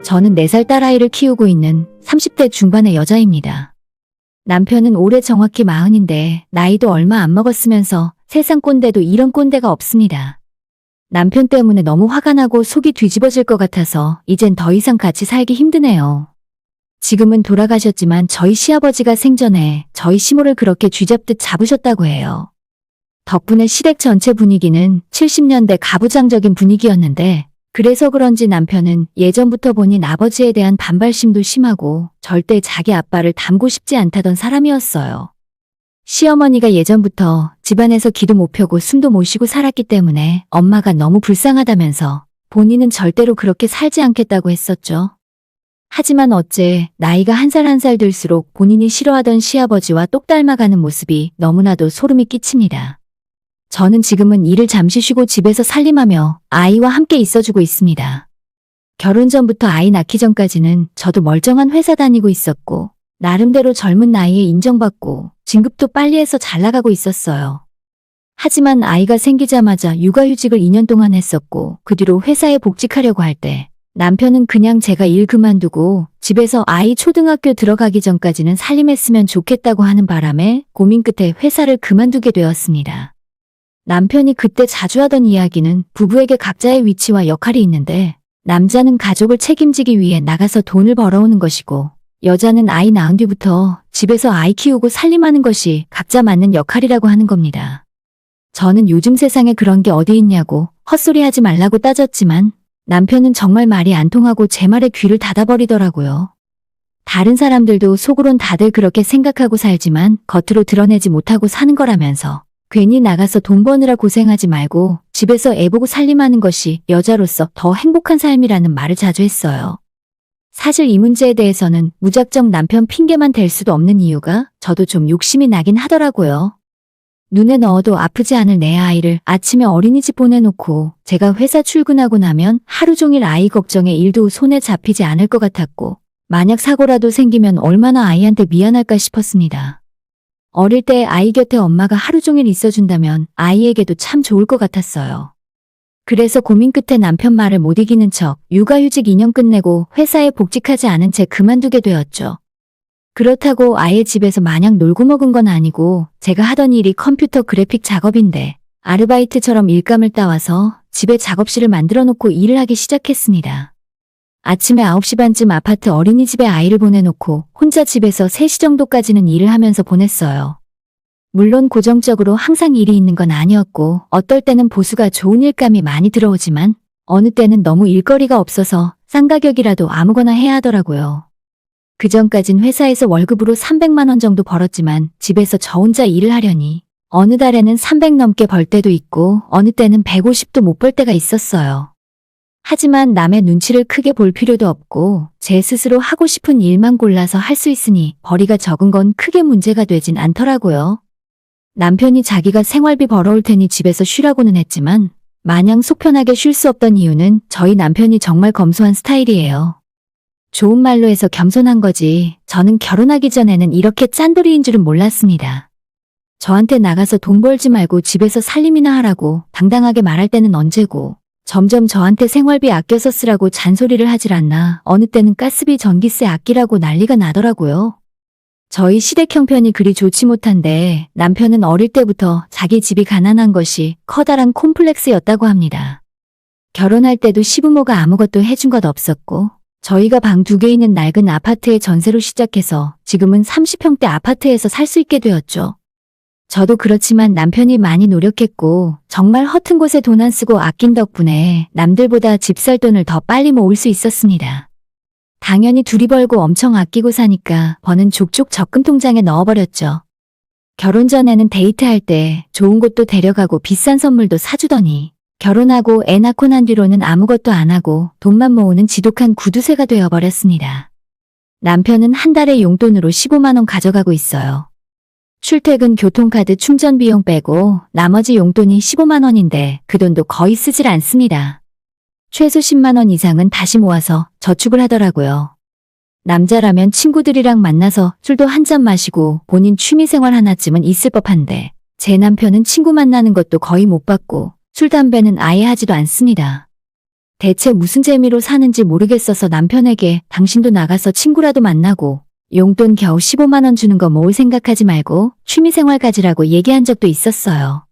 저는 4살 딸아이를 키우고 있는 30대 중반의 여자입니다. 남편은 올해 정확히 40인데 나이도 얼마 안 먹었으면서 세상 꼰대도 이런 꼰대가 없습니다. 남편 때문에 너무 화가 나고 속이 뒤집어질 것 같아서 이젠 더 이상 같이 살기 힘드네요. 지금은 돌아가셨지만 저희 시아버지가 생전에 저희 시모를 그렇게 쥐잡듯 잡으셨다고 해요. 덕분에 시댁 전체 분위기는 70년대 가부장적인 분위기였는데 그래서 그런지 남편은 예전부터 본인 아버지에 대한 반발심도 심하고 절대 자기 아빠를 닮고 싶지 않다던 사람이었어요. 시어머니가 예전부터 집안에서 기도 못 펴고 숨도 못 쉬고 살았기 때문에 엄마가 너무 불쌍하다면서 본인은 절대로 그렇게 살지 않겠다고 했었죠. 하지만 어째 나이가 한 살 한 살 들수록 본인이 싫어하던 시아버지와 똑 닮아가는 모습이 너무나도 소름이 끼칩니다. 저는 지금은 일을 잠시 쉬고 집에서 살림하며 아이와 함께 있어주고 있습니다. 결혼 전부터 아이 낳기 전까지는 저도 멀쩡한 회사 다니고 있었고 나름대로 젊은 나이에 인정받고 진급도 빨리 해서 잘 나가고 있었어요. 하지만 아이가 생기자마자 육아휴직을 2년 동안 했었고 그 뒤로 회사에 복직하려고 할 때 남편은 그냥 제가 일 그만두고 집에서 아이 초등학교 들어가기 전까지는 살림했으면 좋겠다고 하는 바람에 고민 끝에 회사를 그만두게 되었습니다. 남편이 그때 자주 하던 이야기는 부부에게 각자의 위치와 역할이 있는데 남자는 가족을 책임지기 위해 나가서 돈을 벌어오는 것이고 여자는 아이 낳은 뒤부터 집에서 아이 키우고 살림하는 것이 각자 맡는 역할이라고 하는 겁니다. 저는 요즘 세상에 그런 게 어디 있냐고 헛소리 하지 말라고 따졌지만 남편은 정말 말이 안 통하고 제 말에 귀를 닫아버리더라고요. 다른 사람들도 속으론 다들 그렇게 생각하고 살지만 겉으로 드러내지 못하고 사는 거라면서 괜히 나가서 돈 버느라 고생하지 말고 집에서 애 보고 살림하는 것이 여자로서 더 행복한 삶이라는 말을 자주 했어요. 사실 이 문제에 대해서는 무작정 남편 핑계만 댈 수도 없는 이유가 저도 좀 욕심이 나긴 하더라고요. 눈에 넣어도 아프지 않을 내 아이를 아침에 어린이집 보내놓고 제가 회사 출근하고 나면 하루 종일 아이 걱정에 일도 손에 잡히지 않을 것 같았고 만약 사고라도 생기면 얼마나 아이한테 미안할까 싶었습니다. 어릴 때 아이 곁에 엄마가 하루 종일 있어준다면 아이에게도 참 좋을 것 같았어요. 그래서 고민 끝에 남편 말을 못 이기는 척 육아휴직 2년 끝내고 회사에 복직하지 않은 채 그만두게 되었죠. 그렇다고 아예 집에서 마냥 놀고 먹은 건 아니고 제가 하던 일이 컴퓨터 그래픽 작업인데 아르바이트처럼 일감을 따와서 집에 작업실을 만들어 놓고 일을 하기 시작했습니다. 아침에 9시 반쯤 아파트 어린이집에 아이를 보내놓고 혼자 집에서 3시 정도까지는 일을 하면서 보냈어요. 물론 고정적으로 항상 일이 있는 건 아니었고 어떨 때는 보수가 좋은 일감이 많이 들어오지만 어느 때는 너무 일거리가 없어서 싼 가격이라도 아무거나 해야 하더라고요. 그전까진 회사에서 월급으로 300만 원 정도 벌었지만 집에서 저 혼자 일을 하려니 어느 달에는 300 넘게 벌 때도 있고 어느 때는 150도 못 벌 때가 있었어요. 하지만 남의 눈치를 크게 볼 필요도 없고 제 스스로 하고 싶은 일만 골라서 할 수 있으니 벌이가 적은 건 크게 문제가 되진 않더라고요. 남편이 자기가 생활비 벌어올 테니 집에서 쉬라고는 했지만 마냥 속 편하게 쉴 수 없던 이유는 저희 남편이 정말 검소한 스타일이에요. 좋은 말로 해서 겸손한 거지 저는 결혼하기 전에는 이렇게 짠돌이인 줄은 몰랐습니다. 저한테 나가서 돈 벌지 말고 집에서 살림이나 하라고 당당하게 말할 때는 언제고 점점 저한테 생활비 아껴서 쓰라고 잔소리를 하질 않나 어느 때는 가스비 전기세 아끼라고 난리가 나더라고요. 저희 시댁 형편이 그리 좋지 못한데 남편은 어릴 때부터 자기 집이 가난한 것이 커다란 콤플렉스였다고 합니다. 결혼할 때도 시부모가 아무것도 해준 것 없었고 저희가 방 2개 있는 낡은 아파트의 전세로 시작해서 지금은 30평대 아파트에서 살 수 있게 되었죠. 저도 그렇지만 남편이 많이 노력했고 정말 허튼 곳에 돈 안 쓰고 아낀 덕분에 남들보다 집 살 돈을 더 빨리 모을 수 있었습니다. 당연히 둘이 벌고 엄청 아끼고 사니까 버는 족족 적금 통장에 넣어버렸죠. 결혼 전에는 데이트할 때 좋은 곳도 데려가고 비싼 선물도 사주더니 결혼하고 애 낳고 난 뒤로는 아무것도 안 하고 돈만 모으는 지독한 구두쇠가 되어버렸습니다. 남편은 한 달에 용돈으로 15만 원 가져가고 있어요. 출퇴근 교통카드 충전 비용 빼고 나머지 용돈이 15만 원인데 그 돈도 거의 쓰질 않습니다. 최소 10만 원 이상은 다시 모아서 저축을 하더라고요. 남자라면 친구들이랑 만나서 술도 한 잔 마시고 본인 취미생활 하나쯤은 있을 법한데 제 남편은 친구 만나는 것도 거의 못 받고 술 담배는 아예 하지도 않습니다. 대체 무슨 재미로 사는지 모르겠어서 남편에게 당신도 나가서 친구라도 만나고 용돈 겨우 15만 원 주는 거 뭘 생각하지 말고 취미생활 가지라고 얘기한 적도 있었어요.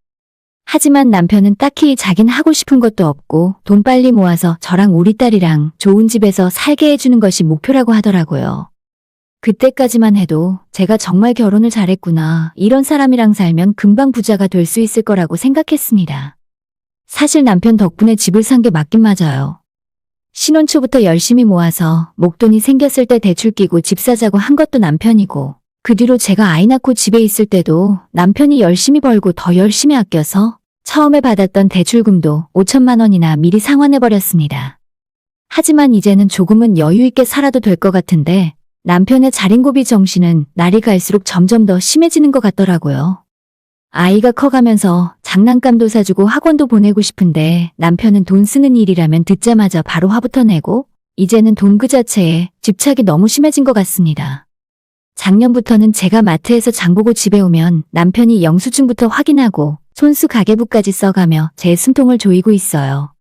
하지만 남편은 딱히 자긴 하고 싶은 것도 없고 돈 빨리 모아서 저랑 우리 딸이랑 좋은 집에서 살게 해주는 것이 목표라고 하더라고요. 그때까지만 해도 제가 정말 결혼을 잘했구나. 이런 사람이랑 살면 금방 부자가 될 수 있을 거라고 생각했습니다. 사실 남편 덕분에 집을 산 게 맞긴 맞아요. 신혼 초부터 열심히 모아서 목돈이 생겼을 때 대출 끼고 집 사자고 한 것도 남편이고, 그 뒤로 제가 아이 낳고 집에 있을 때도 남편이 열심히 벌고 더 열심히 아껴서 처음에 받았던 대출금도 5천만 원이나 미리 상환해버렸습니다. 하지만 이제는 조금은 여유 있게 살아도 될 것 같은데 남편의 자린고비 정신은 날이 갈수록 점점 더 심해지는 것 같더라고요. 아이가 커가면서 장난감도 사주고 학원도 보내고 싶은데 남편은 돈 쓰는 일이라면 듣자마자 바로 화부터 내고 이제는 돈 그 자체에 집착이 너무 심해진 것 같습니다. 작년부터는 제가 마트에서 장보고 집에 오면 남편이 영수증부터 확인하고 손수 가계부까지 써가며 제 숨통을 조이고 있어요.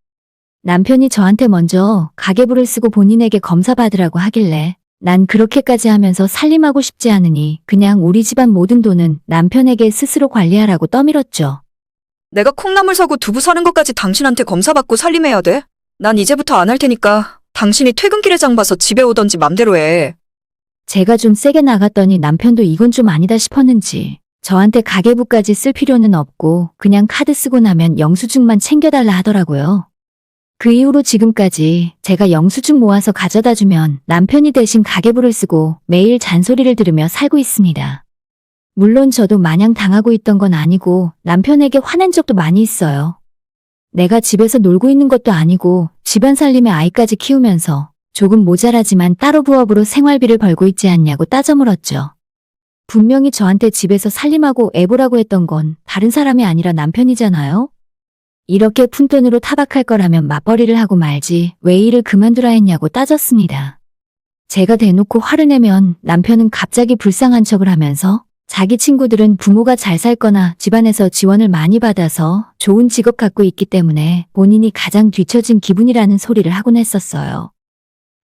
남편이 저한테 먼저 가계부를 쓰고 본인에게 검사받으라고 하길래 난 그렇게까지 하면서 살림하고 싶지 않으니 그냥 우리 집안 모든 돈은 남편에게 스스로 관리하라고 떠밀었죠. 내가 콩나물 사고 두부 사는 것까지 당신한테 검사받고 살림해야 돼? 난 이제부터 안 할 테니까 당신이 퇴근길에 장 봐서 집에 오던지 맘대로 해. 제가 좀 세게 나갔더니 남편도 이건 좀 아니다 싶었는지 저한테 가계부까지 쓸 필요는 없고 그냥 카드 쓰고 나면 영수증만 챙겨달라 하더라고요. 그 이후로 지금까지 제가 영수증 모아서 가져다 주면 남편이 대신 가계부를 쓰고 매일 잔소리를 들으며 살고 있습니다. 물론 저도 마냥 당하고 있던 건 아니고 남편에게 화낸 적도 많이 있어요. 내가 집에서 놀고 있는 것도 아니고 집안 살림에 아이까지 키우면서 조금 모자라지만 따로 부업으로 생활비를 벌고 있지 않냐고 따져 물었죠. 분명히 저한테 집에서 살림하고 애보라고 했던 건 다른 사람이 아니라 남편이잖아요. 이렇게 푼돈으로 타박할 거라면 맞벌이를 하고 말지 왜 일을 그만두라 했냐고 따졌습니다. 제가 대놓고 화를 내면 남편은 갑자기 불쌍한 척을 하면서 자기 친구들은 부모가 잘 살거나 집안에서 지원을 많이 받아서 좋은 직업 갖고 있기 때문에 본인이 가장 뒤처진 기분이라는 소리를 하곤 했었어요.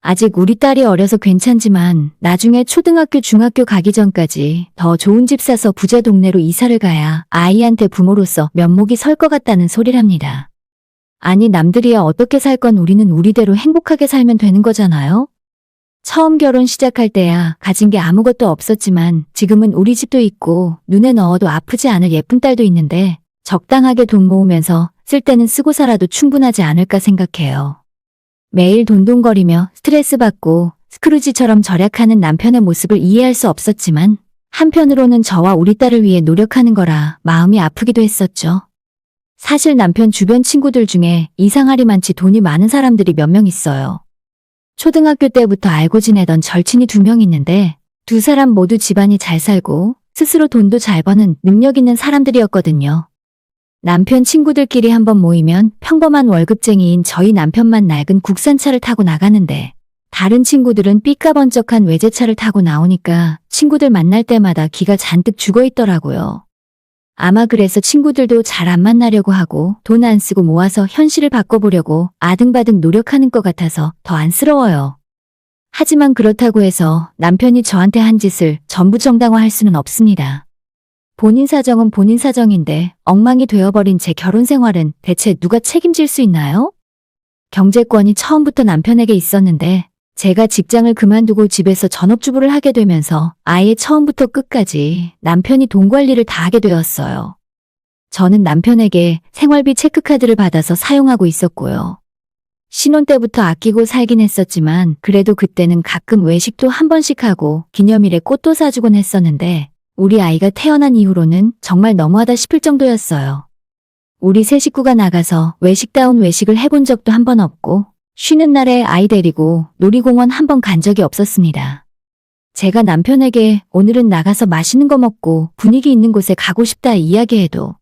아직 우리 딸이 어려서 괜찮지만 나중에 초등학교, 중학교 가기 전까지 더 좋은 집 사서 부자 동네로 이사를 가야 아이한테 부모로서 면목이 설 것 같다는 소리랍니다. 아니 남들이야 어떻게 살 건 우리는 우리대로 행복하게 살면 되는 거잖아요? 처음 결혼 시작할 때야 가진 게 아무것도 없었지만 지금은 우리 집도 있고 눈에 넣어도 아프지 않을 예쁜 딸도 있는데 적당하게 돈 모으면서 쓸 때는 쓰고 살아도 충분하지 않을까 생각해요. 매일 돈돈거리며 스트레스 받고 스크루지처럼 절약하는 남편의 모습을 이해할 수 없었지만 한편으로는 저와 우리 딸을 위해 노력하는 거라 마음이 아프기도 했었죠. 사실 남편 주변 친구들 중에 이상하리만치 돈이 많은 사람들이 몇 명 있어요. 초등학교 때부터 알고 지내던 절친이 2명 있는데 두 사람 모두 집안이 잘 살고 스스로 돈도 잘 버는 능력 있는 사람들이었거든요. 남편 친구들끼리 한번 모이면 평범한 월급쟁이인 저희 남편만 낡은 국산차를 타고 나가는데 다른 친구들은 삐까번쩍한 외제차를 타고 나오니까 친구들 만날 때마다 기가 잔뜩 죽어있더라고요. 아마 그래서 친구들도 잘 안 만나려고 하고 돈 안 쓰고 모아서 현실을 바꿔보려고 아등바등 노력하는 것 같아서 더 안쓰러워요. 하지만 그렇다고 해서 남편이 저한테 한 짓을 전부 정당화할 수는 없습니다. 본인 사정은 본인 사정인데 엉망이 되어버린 제 결혼 생활은 대체 누가 책임질 수 있나요? 경제권이 처음부터 남편에게 있었는데 제가 직장을 그만두고 집에서 전업주부를 하게 되면서 아예 처음부터 끝까지 남편이 돈 관리를 다 하게 되었어요. 저는 남편에게 생활비 체크카드를 받아서 사용하고 있었고요. 신혼 때부터 아끼고 살긴 했었지만 그래도 그때는 가끔 외식도 한 번씩 하고 기념일에 꽃도 사주곤 했었는데 우리 아이가 태어난 이후로는 정말 너무하다 싶을 정도였어요. 우리 세 식구가 나가서 외식다운 외식을 해본 적도 한 번 없고 쉬는 날에 아이 데리고 놀이공원 한 번 간 적이 없었습니다. 제가 남편에게 오늘은 나가서 맛있는 거 먹고 분위기 있는 곳에 가고 싶다 이야기해도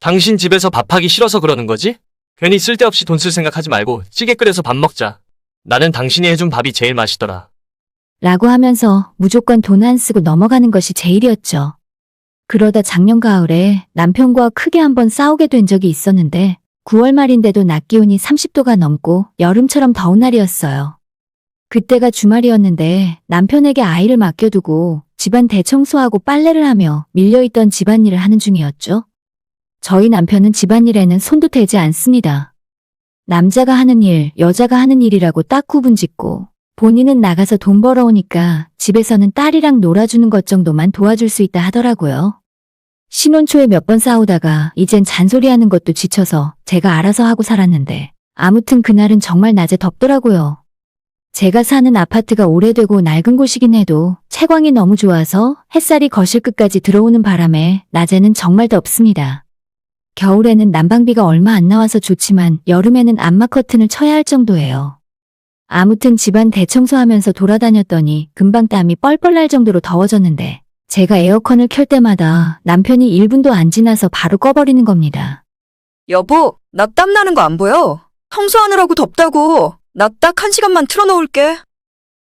당신 집에서 밥하기 싫어서 그러는 거지? 괜히 쓸데없이 돈 쓸 생각하지 말고 찌개 끓여서 밥 먹자. 나는 당신이 해준 밥이 제일 맛있더라. 라고 하면서 무조건 돈 안 쓰고 넘어가는 것이 제일이었죠. 그러다 작년 가을에 남편과 크게 한번 싸우게 된 적이 있었는데 9월 말인데도 낮 기온이 30도가 넘고 여름처럼 더운 날이었어요. 그때가 주말이었는데 남편에게 아이를 맡겨두고 집안 대청소하고 빨래를 하며 밀려있던 집안일을 하는 중이었죠. 저희 남편은 집안일에는 손도 대지 않습니다. 남자가 하는 일, 여자가 하는 일이라고 딱 구분짓고 본인은 나가서 돈 벌어오니까 집에서는 딸이랑 놀아주는 것 정도만 도와줄 수 있다 하더라고요. 신혼 초에 몇 번 싸우다가 이젠 잔소리하는 것도 지쳐서 제가 알아서 하고 살았는데 아무튼 그날은 정말 낮에 덥더라고요. 제가 사는 아파트가 오래되고 낡은 곳이긴 해도 채광이 너무 좋아서 햇살이 거실 끝까지 들어오는 바람에 낮에는 정말 덥습니다. 겨울에는 난방비가 얼마 안 나와서 좋지만 여름에는 암막 커튼을 쳐야 할 정도예요. 아무튼 집안 대청소하면서 돌아다녔더니 금방 땀이 뻘뻘 날 정도로 더워졌는데 제가 에어컨을 켤 때마다 남편이 1분도 안 지나서 바로 꺼버리는 겁니다. 여보, 나 땀 나는 거 안 보여? 청소하느라고 덥다고. 나 딱 1시간만 틀어놓을게.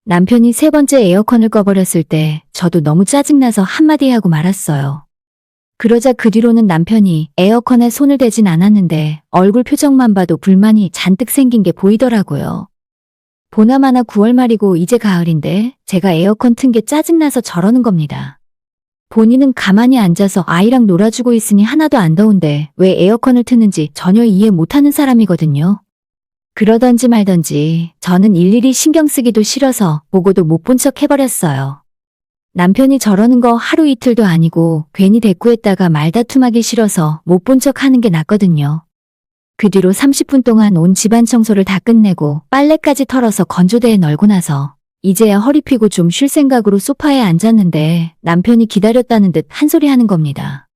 남편이 세 번째 에어컨을 꺼버렸을 때 저도 너무 짜증나서 한마디 하고 말았어요. 그러자 그 뒤로는 남편이 에어컨에 손을 대진 않았는데 얼굴 표정만 봐도 불만이 잔뜩 생긴 게 보이더라고요. 보나마나 9월 말이고 이제 가을인데 제가 에어컨 튼 게 짜증나서 저러는 겁니다. 본인은 가만히 앉아서 아이랑 놀아주고 있으니 하나도 안 더운데 왜 에어컨을 트는지 전혀 이해 못하는 사람이거든요. 그러던지 말던지 저는 일일이 신경 쓰기도 싫어서 보고도 못 본 척 해버렸어요. 남편이 저러는 거 하루 이틀도 아니고 괜히 대꾸했다가 말다툼하기 싫어서 못 본 척 하는 게 낫거든요. 그 뒤로 30분 동안 온 집안 청소를 다 끝내고 빨래까지 털어서 건조대에 널고 나서 이제야 허리 펴고 좀 쉴 생각으로 소파에 앉았는데 남편이 기다렸다는 듯 한 소리 하는 겁니다.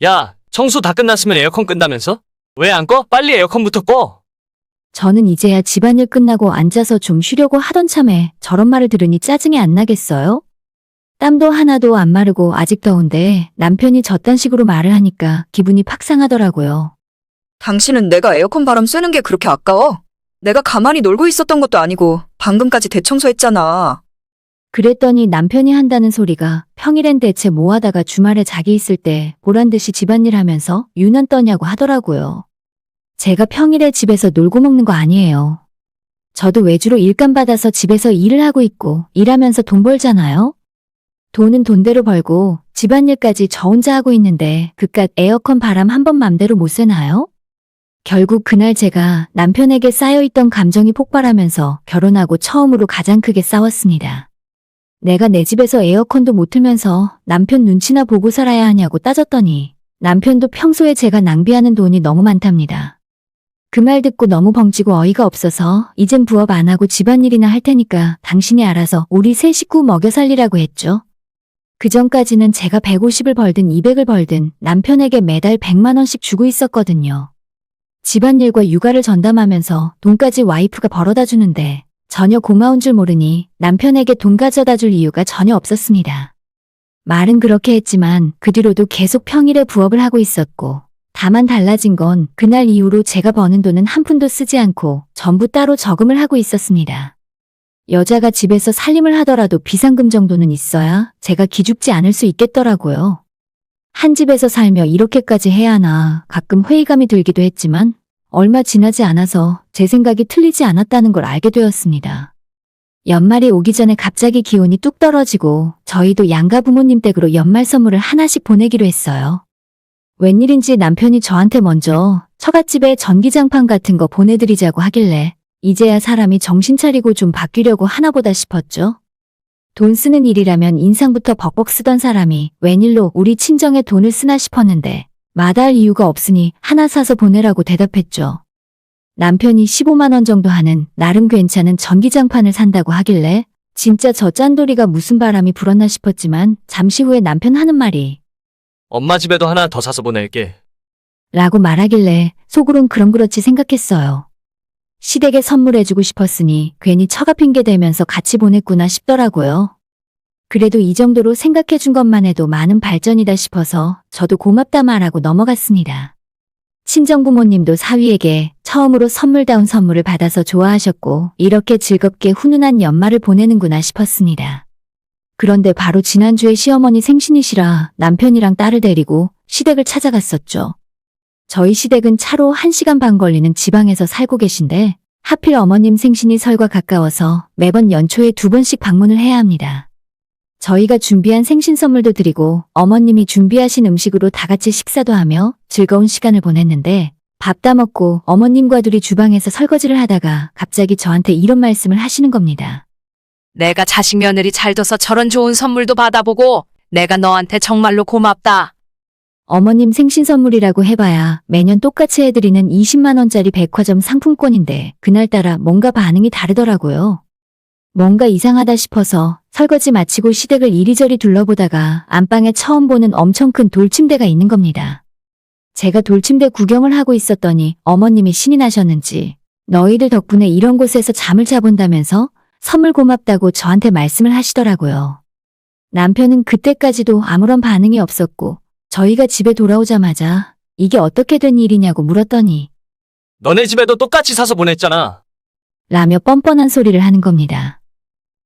야, 청소 다 끝났으면 에어컨 끈다면서? 왜 안 꺼? 빨리 에어컨부터 꺼! 저는 이제야 집안일 끝나고 앉아서 좀 쉬려고 하던 참에 저런 말을 들으니 짜증이 안 나겠어요? 땀도 하나도 안 마르고 아직 더운데 남편이 저딴 식으로 말을 하니까 기분이 팍 상하더라고요. 당신은 내가 에어컨 바람 쐬는 게 그렇게 아까워? 내가 가만히 놀고 있었던 것도 아니고 방금까지 대청소했잖아. 그랬더니 남편이 한다는 소리가 평일엔 대체 뭐 하다가 주말에 자기 있을 때 보란듯이 집안일 하면서 유난 떠냐고 하더라고요. 제가 평일에 집에서 놀고 먹는 거 아니에요. 저도 외주로 일감 받아서 집에서 일을 하고 있고 일하면서 돈 벌잖아요. 돈은 돈대로 벌고 집안일까지 저 혼자 하고 있는데 그깟 에어컨 바람 한 번 맘대로 못 쐬나요? 결국 그날 제가 남편에게 쌓여있던 감정이 폭발하면서 결혼하고 처음으로 가장 크게 싸웠습니다. 내가 내 집에서 에어컨도 못 틀면서 남편 눈치나 보고 살아야 하냐고 따졌더니 남편도 평소에 제가 낭비하는 돈이 너무 많답니다. 그 말 듣고 너무 벙찌고 어이가 없어서 이젠 부업 안 하고 집안일이나 할 테니까 당신이 알아서 우리 세 식구 먹여 살리라고 했죠. 그전까지는 제가 150을 벌든 200을 벌든 남편에게 매달 100만 원씩 주고 있었거든요. 집안일과 육아를 전담하면서 돈까지 와이프가 벌어다 주는데 전혀 고마운 줄 모르니 남편에게 돈 가져다 줄 이유가 전혀 없었습니다. 말은 그렇게 했지만 그 뒤로도 계속 평일에 부업을 하고 있었고 다만 달라진 건 그날 이후로 제가 버는 돈은 한 푼도 쓰지 않고 전부 따로 저금을 하고 있었습니다. 여자가 집에서 살림을 하더라도 비상금 정도는 있어야 제가 기죽지 않을 수 있겠더라고요. 한 집에서 살며 이렇게까지 해야 하나 가끔 회의감이 들기도 했지만 얼마 지나지 않아서 제 생각이 틀리지 않았다는 걸 알게 되었습니다. 연말이 오기 전에 갑자기 기온이 뚝 떨어지고 저희도 양가 부모님 댁으로 연말 선물을 하나씩 보내기로 했어요. 웬일인지 남편이 저한테 먼저 처갓집에 전기장판 같은 거 보내드리자고 하길래 이제야 사람이 정신 차리고 좀 바뀌려고 하나보다 싶었죠. 돈 쓰는 일이라면 인상부터 벅벅 쓰던 사람이 웬일로 우리 친정에 돈을 쓰나 싶었는데 마다할 이유가 없으니 하나 사서 보내라고 대답했죠. 남편이 15만 원 정도 하는 나름 괜찮은 전기장판을 산다고 하길래 진짜 저 짠돌이가 무슨 바람이 불었나 싶었지만 잠시 후에 남편 하는 말이 엄마 집에도 하나 더 사서 보낼게. 라고 말하길래 속으론 그럼 그렇지 생각했어요. 시댁에 선물해주고 싶었으니 괜히 처가 핑계 대면서 같이 보냈구나 싶더라고요. 그래도 이 정도로 생각해준 것만 해도 많은 발전이다 싶어서 저도 고맙다 말하고 넘어갔습니다. 친정부모님도 사위에게 처음으로 선물다운 선물을 받아서 좋아하셨고 이렇게 즐겁게 훈훈한 연말을 보내는구나 싶었습니다. 그런데 바로 지난주에 시어머니 생신이시라 남편이랑 딸을 데리고 시댁을 찾아갔었죠. 저희 시댁은 차로 1시간 반 걸리는 지방에서 살고 계신데 하필 어머님 생신이 설과 가까워서 매번 연초에 2번씩 방문을 해야 합니다. 저희가 준비한 생신 선물도 드리고 어머님이 준비하신 음식으로 다 같이 식사도 하며 즐거운 시간을 보냈는데 밥 다 먹고 어머님과 둘이 주방에서 설거지를 하다가 갑자기 저한테 이런 말씀을 하시는 겁니다. 내가 자식 며느리 잘 둬서 저런 좋은 선물도 받아보고 내가 너한테 정말로 고맙다. 어머님 생신 선물이라고 해봐야 매년 똑같이 해드리는 20만 원짜리 백화점 상품권인데 그날따라 뭔가 반응이 다르더라고요. 뭔가 이상하다 싶어서 설거지 마치고 시댁을 이리저리 둘러보다가 안방에 처음 보는 엄청 큰 돌침대가 있는 겁니다. 제가 돌침대 구경을 하고 있었더니 어머님이 신이 나셨는지 너희들 덕분에 이런 곳에서 잠을 자본다면서 선물 고맙다고 저한테 말씀을 하시더라고요. 남편은 그때까지도 아무런 반응이 없었고 저희가 집에 돌아오자마자 이게 어떻게 된 일이냐고 물었더니 너네 집에도 똑같이 사서 보냈잖아. 라며 뻔뻔한 소리를 하는 겁니다.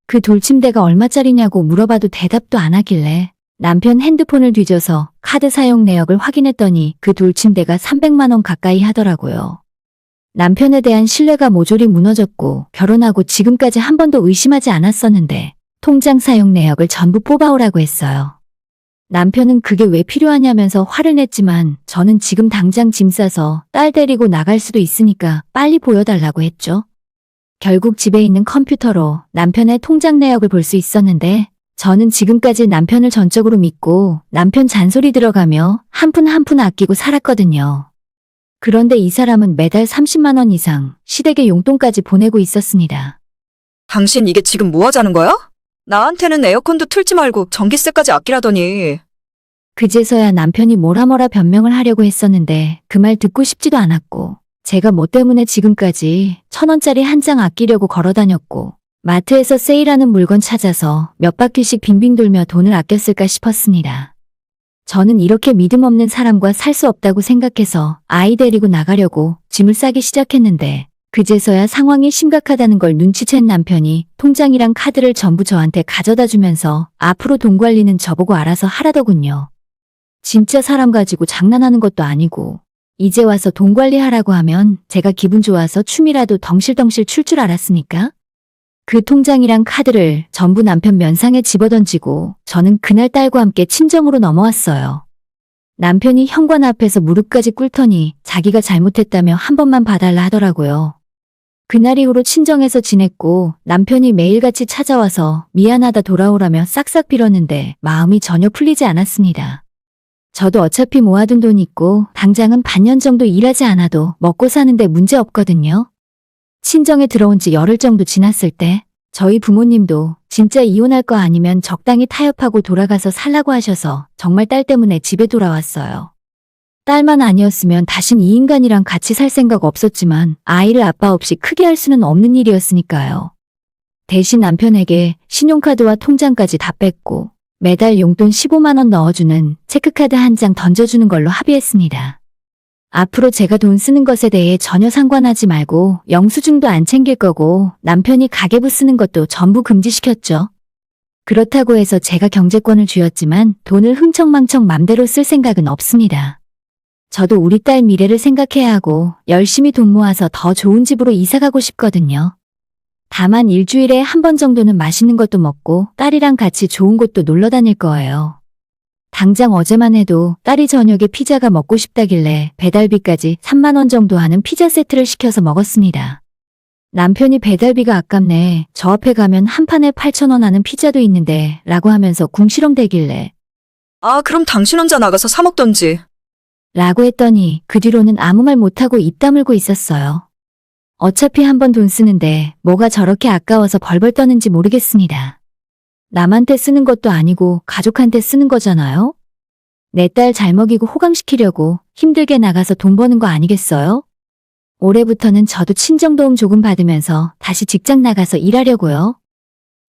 그 돌침대가 얼마짜리냐고 물어봐도 대답도 안 하길래 남편 핸드폰을 뒤져서 카드 사용 내역을 확인했더니 그 돌침대가 300만 원 가까이 하더라고요. 남편에 대한 신뢰가 모조리 무너졌고 결혼하고 지금까지 한 번도 의심하지 않았었는데 통장 사용 내역을 전부 뽑아오라고 했어요. 남편은 그게 왜 필요하냐면서 화를 냈지만 저는 지금 당장 짐 싸서 딸 데리고 나갈 수도 있으니까 빨리 보여달라고 했죠. 결국 집에 있는 컴퓨터로 남편의 통장 내역을 볼 수 있었는데 저는 지금까지 남편을 전적으로 믿고 남편 잔소리 들어가며 한 푼 한 푼 아끼고 살았거든요. 그런데 이 사람은 매달 30만 원 이상 시댁에 용돈까지 보내고 있었습니다. 당신 이게 지금 뭐 하자는 거야? 나한테는 에어컨도 틀지 말고 전기세까지 아끼라더니. 그제서야 남편이 뭐라 변명을 하려고 했었는데 그 말 듣고 싶지도 않았고 제가 뭐 때문에 지금까지 1,000원짜리 한 장 아끼려고 걸어다녔고 마트에서 세일하는 물건 찾아서 몇 바퀴씩 빙빙 돌며 돈을 아꼈을까 싶었습니다. 저는 이렇게 믿음 없는 사람과 살 수 없다고 생각해서 아이 데리고 나가려고 짐을 싸기 시작했는데 그제서야 상황이 심각하다는 걸 눈치챈 남편이 통장이랑 카드를 전부 저한테 가져다 주면서 앞으로 돈 관리는 저보고 알아서 하라더군요. 진짜 사람 가지고 장난하는 것도 아니고 이제 와서 돈 관리하라고 하면 제가 기분 좋아서 춤이라도 덩실덩실 출 줄 알았습니까? 그 통장이랑 카드를 전부 남편 면상에 집어던지고 저는 그날 딸과 함께 친정으로 넘어왔어요. 남편이 현관 앞에서 무릎까지 꿇더니 자기가 잘못했다며 한 번만 봐달라 하더라고요. 그날 이후로 친정에서 지냈고 남편이 매일같이 찾아와서 미안하다 돌아오라며 싹싹 빌었는데 마음이 전혀 풀리지 않았습니다. 저도 어차피 모아둔 돈 있고 당장은 반년 정도 일하지 않아도 먹고 사는데 문제 없거든요. 친정에 들어온 지 열흘 정도 지났을 때 저희 부모님도 진짜 이혼할 거 아니면 적당히 타협하고 돌아가서 살라고 하셔서 정말 딸 때문에 집에 돌아왔어요. 딸만 아니었으면 다신 이 인간이랑 같이 살 생각 없었지만 아이를 아빠 없이 크게 할 수는 없는 일이었으니까요. 대신 남편에게 신용카드와 통장까지 다 뺐고 매달 용돈 15만 원 넣어주는 체크카드 한 장 던져주는 걸로 합의했습니다. 앞으로 제가 돈 쓰는 것에 대해 전혀 상관하지 말고 영수증도 안 챙길 거고 남편이 가계부 쓰는 것도 전부 금지시켰죠. 그렇다고 해서 제가 경제권을 쥐었지만 돈을 흥청망청 맘대로 쓸 생각은 없습니다. 저도 우리 딸 미래를 생각해야 하고 열심히 돈 모아서 더 좋은 집으로 이사가고 싶거든요. 다만 일주일에 한 번 정도는 맛있는 것도 먹고 딸이랑 같이 좋은 곳도 놀러 다닐 거예요. 당장 어제만 해도 딸이 저녁에 피자가 먹고 싶다길래 배달비까지 3만 원 정도 하는 피자 세트를 시켜서 먹었습니다. 남편이 배달비가 아깝네. 저 앞에 가면 한 판에 8,000원 하는 피자도 있는데 라고 하면서 궁시렁 대길래 아, 그럼 당신 혼자 나가서 사 먹던지. 라고 했더니 그 뒤로는 아무 말 못하고 입 다물고 있었어요. 어차피 한 번 돈 쓰는데 뭐가 저렇게 아까워서 벌벌 떠는지 모르겠습니다. 남한테 쓰는 것도 아니고 가족한테 쓰는 거잖아요? 내 딸 잘 먹이고 호강시키려고 힘들게 나가서 돈 버는 거 아니겠어요? 올해부터는 저도 친정도움 조금 받으면서 다시 직장 나가서 일하려고요.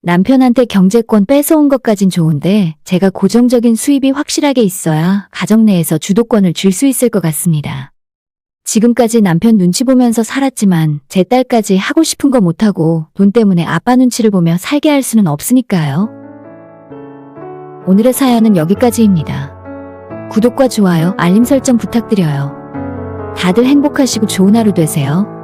남편한테 경제권 뺏어온 것까진 좋은데 제가 고정적인 수입이 확실하게 있어야 가정 내에서 주도권을 쥘 수 있을 것 같습니다. 지금까지 남편 눈치 보면서 살았지만 제 딸까지 하고 싶은 거 못하고 돈 때문에 아빠 눈치를 보며 살게 할 수는 없으니까요. 오늘의 사연은 여기까지입니다. 구독과 좋아요, 알림 설정 부탁드려요. 다들 행복하시고 좋은 하루 되세요.